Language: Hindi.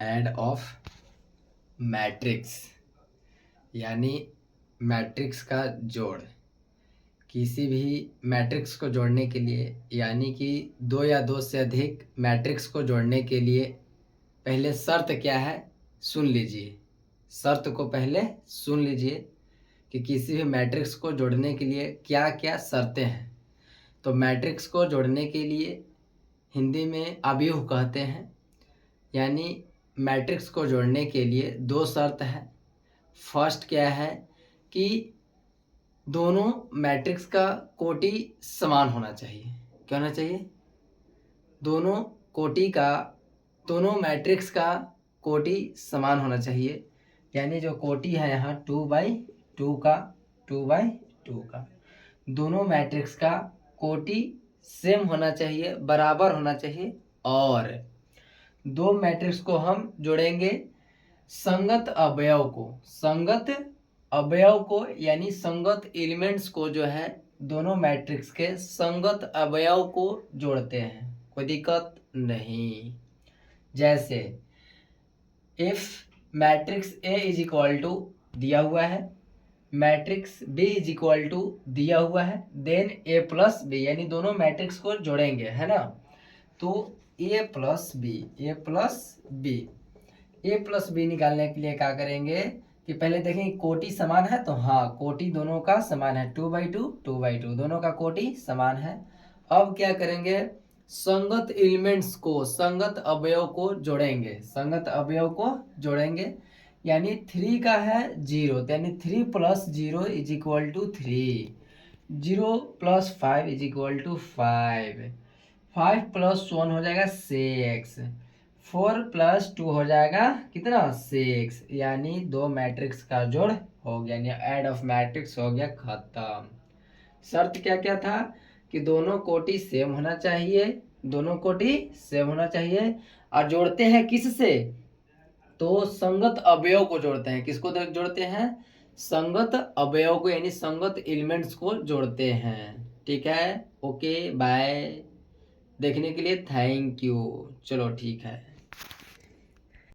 एड ऑफ मैट्रिक्स यानी मैट्रिक्स का जोड़। किसी भी मैट्रिक्स को जोड़ने के लिए यानी कि दो या दो से अधिक मैट्रिक्स को जोड़ने के लिए पहले शर्त क्या है सुन लीजिए। शर्त को पहले सुन लीजिए कि किसी भी मैट्रिक्स को जोड़ने के लिए क्या क्या शर्तें हैं। तो मैट्रिक्स को जोड़ने के लिए हिंदी में अवयव कहते हैं, यानी मैट्रिक्स को जोड़ने के लिए दो शर्त है। फर्स्ट क्या है कि दोनों मैट्रिक्स का कोटि समान होना चाहिए। क्या होना चाहिए? दोनों मैट्रिक्स का कोटि समान होना चाहिए, यानी जो कोटि है यहाँ 2/2 का दोनों मैट्रिक्स का कोटि सेम होना चाहिए, बराबर होना चाहिए। और दो मैट्रिक्स को हम जोड़ेंगे संगत अवयव को यानी संगत एलिमेंट्स को जो है दोनों मैट्रिक्स के संगत अवयव को जोड़ते हैं, कोई दिक्कत नहीं। जैसे if matrix A is equal to दिया हुआ है, matrix B is equal to दिया हुआ है, देन ए प्लस बी, यानी दोनों मैट्रिक्स को जोड़ेंगे, है ना। तो ए प्लस बी निकालने के लिए क्या करेंगे कि पहले देखेंगे कोटि समान है, तो हाँ कोटि दोनों का समान है, 2/2 दोनों का कोटि समान है। अब क्या करेंगे, संगत एलिमेंट्स को संगत अवयव को जोड़ेंगे, यानी 3 का है 0, यानी 3 + 0 is equal to 3, 0 + 5 is equal to 5, 5 + 1 हो जाएगा 6, 4 + 2 हो जाएगा कितना 6, यानी दो मैट्रिक्स का जोड़ हो गया, यानी एड ऑफ मैट्रिक्स हो गया खत्म। शर्त क्या क्या था कि दोनों कोटि सेम होना चाहिए, और जोड़ते हैं किससे, तो संगत अवयव को जोड़ते हैं। किसको जोड़ते हैं? संगत अवयव को, यानी संगत एलिमेंट्स को जोड़ते हैं। ठीक है, ओके बाय। देखने के लिए थैंक यू। चलो ठीक है।